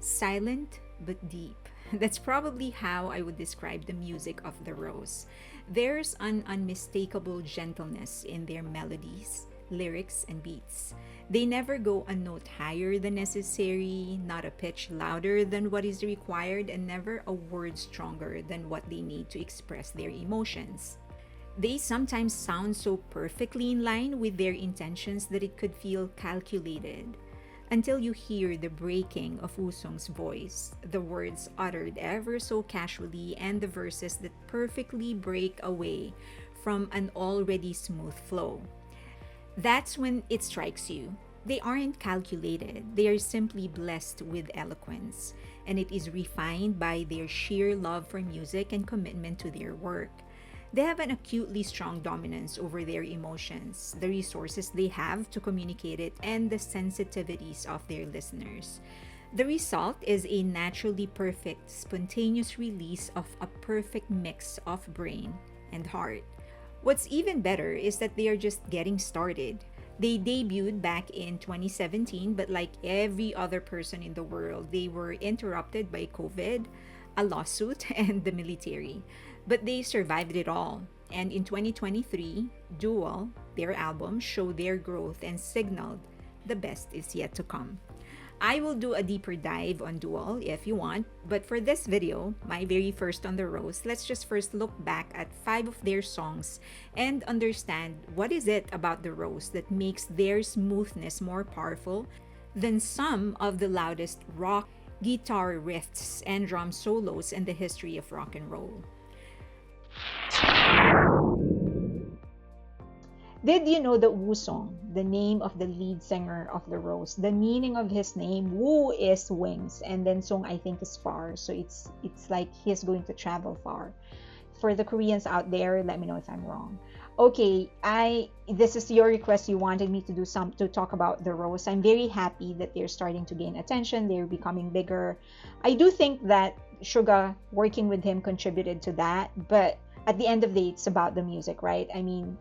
Silent but deep. That's probably how I would describe the music of the Rose. There's an unmistakable gentleness in their melodies, lyrics, and beats. They never go a note higher than necessary, not a pitch louder than what is required, and never a word stronger than what they need to express their emotions. They sometimes sound so perfectly in line with their intentions that it could feel calculated. Until you hear the breaking of Wusong's voice, the words uttered ever so casually, and the verses that perfectly break away from an already smooth flow. That's when it strikes you. They aren't calculated, they are simply blessed with eloquence, and it is refined by their sheer love for music and commitment to their work. They have an acutely strong dominance over their emotions, the resources they have to communicate it, and the sensitivities of their listeners. The result is a naturally perfect, spontaneous release of a perfect mix of brain and heart. What's even better is that they are just getting started. They debuted back in 2017, but like every other person in the world, they were interrupted by COVID, a lawsuit, and the military. But they survived it all. And in 2023, Dual, their album, showed their growth and signaled the best is yet to come. I will do a deeper dive on Dual if you want, but for this video, my very first on the Rose, let's just first look back at 5 of their songs and understand what is it about the Rose that makes their smoothness more powerful than some of the loudest rock guitar riffs and drum solos in the history of rock and roll. Did you know that Wusong, the name of the lead singer of the Rose, the meaning of his name, Wu is wings, and then Song I think is far, so it's like he's going to travel far. For the Koreans out there, let me know if I'm wrong. Okay, this is your request. You wanted me to do some to talk about the Rose. I'm very happy that they're starting to gain attention. They're becoming bigger. I do think that Suga working with him contributed to that, but at the end of the day, it's about the music, right? I mean,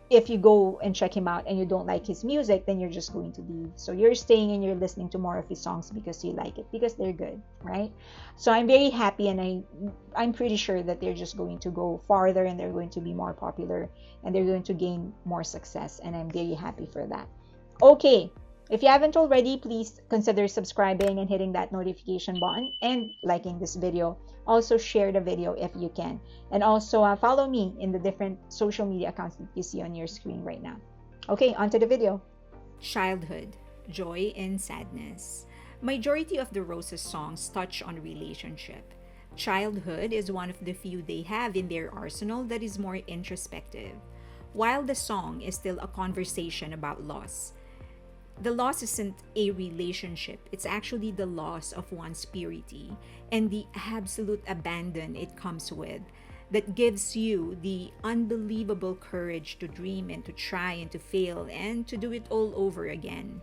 if you go and check him out and you don't like his music, then you're just going to leave. So you're staying and you're listening to more of his songs because you like it, because they're good, right? So I'm very happy, and I'm pretty sure that they're just going to go farther and they're going to be more popular and they're going to gain more success, and I'm very happy for that. Okay, if you haven't already, please consider subscribing and hitting that notification button and liking this video. Also share the video if you can, and also follow me in the different social media accounts that you see on your screen right now. Okay, on to the video. Childhood, joy and sadness. Majority of the Rose's songs touch on relationship. Childhood is one of the few they have in their arsenal that is more introspective, while the song is still a conversation about loss. The loss isn't a relationship, it's actually the loss of one's purity and the absolute abandon it comes with that gives you the unbelievable courage to dream and to try and to fail and to do it all over again.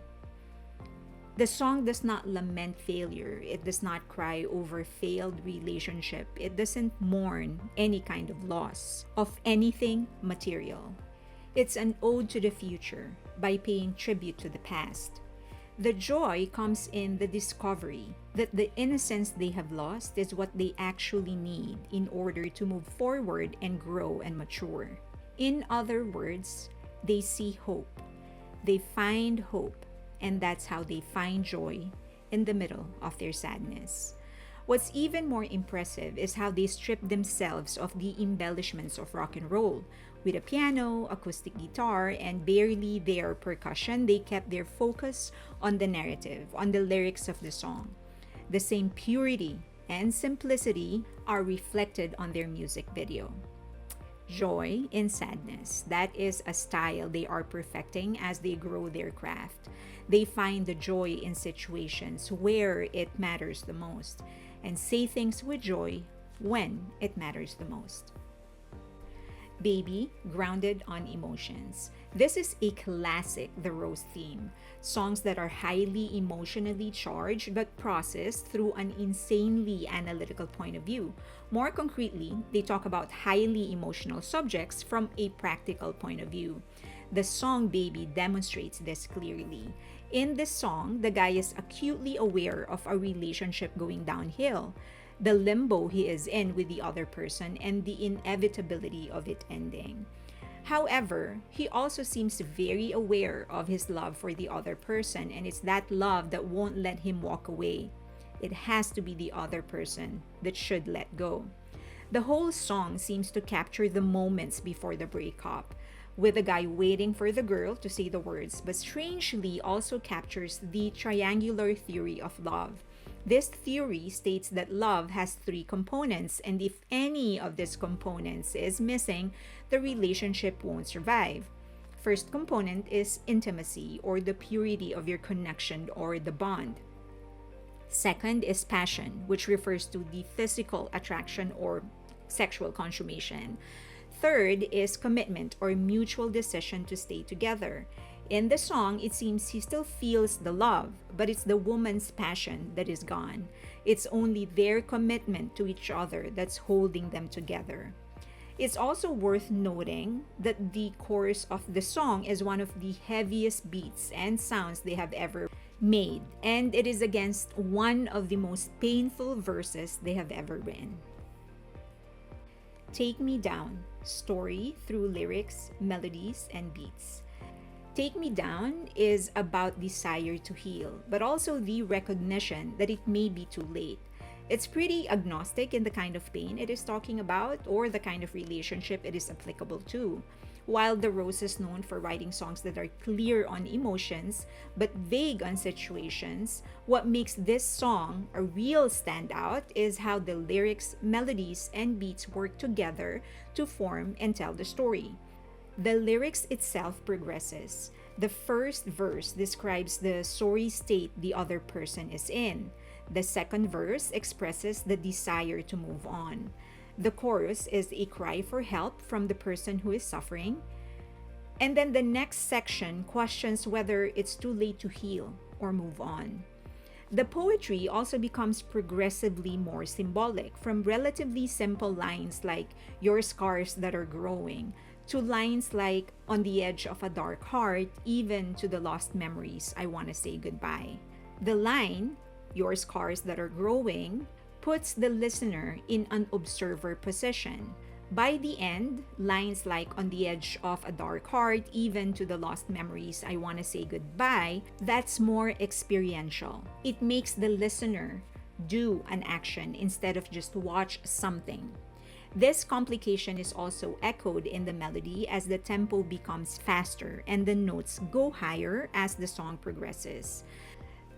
The song does not lament failure, it does not cry over failed relationship, it doesn't mourn any kind of loss of anything material. It's an ode to the future by paying tribute to the past. The joy comes in the discovery that the innocence they have lost is what they actually need in order to move forward and grow and mature. In other words, they see hope. They find hope, and that's how they find joy in the middle of their sadness. What's even more impressive is how they strip themselves of the embellishments of rock and roll. With a piano, acoustic guitar, and barely their percussion, they kept their focus on the narrative, on the lyrics of the song. The same purity and simplicity are reflected on their music video. Joy in sadness. That is a style they are perfecting as they grow their craft. They find the joy in situations where it matters the most and say things with joy when it matters the most. Baby, grounded on emotions. This is a classic The Rose theme. Songs that are highly emotionally charged but processed through an insanely analytical point of view. More concretely, they talk about highly emotional subjects from a practical point of view. The song Baby demonstrates this clearly. In this song, the guy is acutely aware of a relationship going downhill, the limbo he is in with the other person, and the inevitability of it ending. However, he also seems very aware of his love for the other person, and it's that love that won't let him walk away. It has to be the other person that should let go. The whole song seems to capture the moments before the breakup, with the guy waiting for the girl to say the words, but strangely also captures the triangular theory of love. This theory states that love has three components, and if any of these components is missing, the relationship won't survive. First component is intimacy, or the purity of your connection or the bond. Second is passion, which refers to the physical attraction or sexual consummation. Third is commitment or mutual decision to stay together. In the song, it seems he still feels the love, but it's the woman's passion that is gone. It's only their commitment to each other that's holding them together. It's also worth noting that the chorus of the song is one of the heaviest beats and sounds they have ever made, and it is against one of the most painful verses they have ever written. Take Me Down, story through lyrics, melodies, and beats. Take Me Down is about desire to heal, but also the recognition that it may be too late. It's pretty agnostic in the kind of pain it is talking about or the kind of relationship it is applicable to. While The Rose is known for writing songs that are clear on emotions but vague on situations, what makes this song a real standout is how the lyrics, melodies, and beats work together to form and tell the story. The lyrics itself progresses. The first verse describes the sorry state the other person is in. The second verse expresses the desire to move on. The chorus is a cry for help from the person who is suffering. And then the next section questions whether it's too late to heal or move on. The poetry also becomes progressively more symbolic, from relatively simple lines like "your scars that are growing" to lines like "on the edge of a dark heart," even to the lost memories I want to say goodbye. The line, "your scars that are growing," puts the listener in an observer position. By the end, lines like "on the edge of a dark heart," even to the lost memories I want to say goodbye, that's more experiential. It makes the listener do an action instead of just watch something. This complication is also echoed in the melody as the tempo becomes faster and the notes go higher as the song progresses.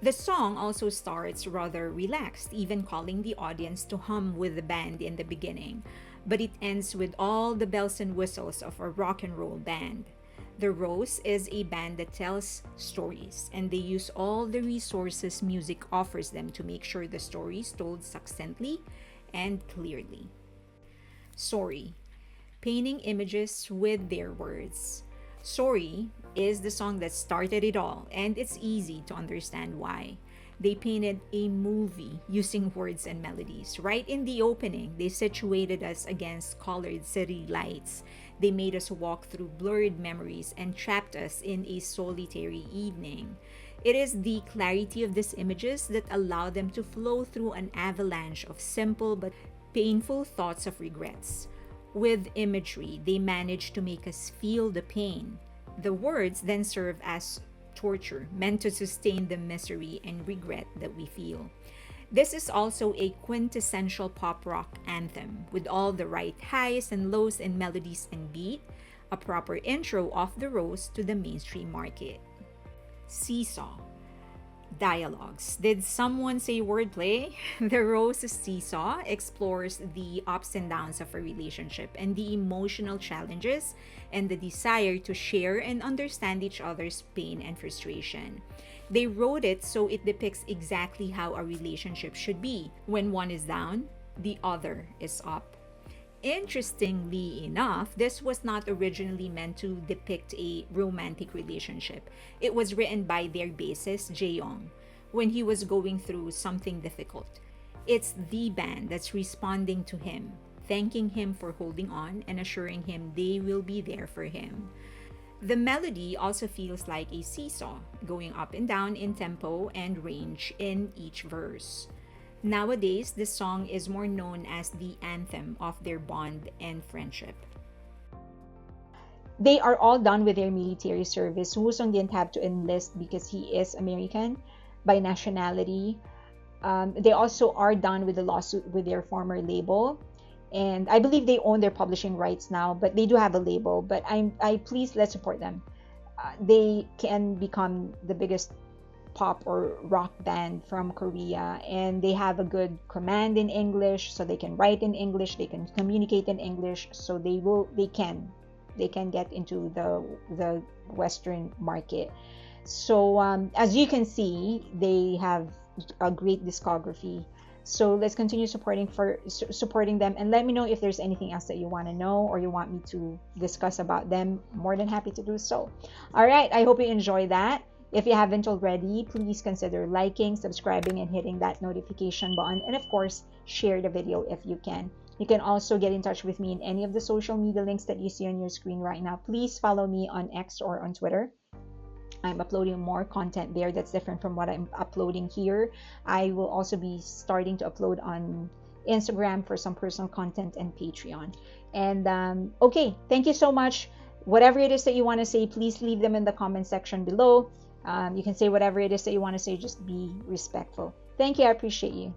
The song also starts rather relaxed, even calling the audience to hum with the band in the beginning, but it ends with all the bells and whistles of a rock and roll band. The Rose is a band that tells stories, and they use all the resources music offers them to make sure the story is told succinctly and clearly. Sorry, painting images with their words. Sorry is the song that started it all, and it's easy to understand why. They painted a movie using words and melodies. Right in the opening, they situated us against colored city lights. They made us walk through blurred memories and trapped us in a solitary evening. It is the clarity of these images that allow them to flow through an avalanche of simple but painful thoughts of regrets. With imagery, they manage to make us feel the pain. The words then serve as torture, meant to sustain the misery and regret that we feel. This is also a quintessential pop rock anthem, with all the right highs and lows in melodies and beat, a proper intro of The Rose to the mainstream market. Seesaw. Dialogues. Did someone say wordplay? The Rose's Seesaw explores the ups and downs of a relationship and the emotional challenges and the desire to share and understand each other's pain and frustration. They wrote it so it depicts exactly how a relationship should be. When one is down, the other is up. Interestingly enough, this was not originally meant to depict a romantic relationship. It was written by their bassist, Jae-young, when he was going through something difficult. It's the band that's responding to him, thanking him for holding on and assuring him they will be there for him. The melody also feels like a seesaw, going up and down in tempo and range in each verse. Nowadays, this song is more known as the anthem of their bond and friendship. They are all done with their military service. Wusong didn't have to enlist because he is American by nationality. They also are done with the lawsuit with their former label, and I believe they own their publishing rights now. But they do have a label. But I please, let's support them. They can become the biggest pop or rock band from Korea, and they have a good command in English, so they can write in English, they can communicate in English, so they can get into the Western market. So as you can see, they have a great discography. So let's continue supporting them, and let me know if there's anything else that you want to know or you want me to discuss about them. More than happy to do so. All right, I hope you enjoy that. If you haven't already, please consider liking, subscribing, and hitting that notification button, and of course, share the video if you can. You can also get in touch with me in any of the social media links that you see on your screen right now. Please follow me on X or on Twitter. I'm uploading more content there that's different from what I'm uploading here. I will also be starting to upload on Instagram for some personal content and Patreon. And okay, thank you so much. Whatever it is that you want to say, please leave them in the comment section below. You can say whatever it is that you want to say, just be respectful. Thank you. I appreciate you.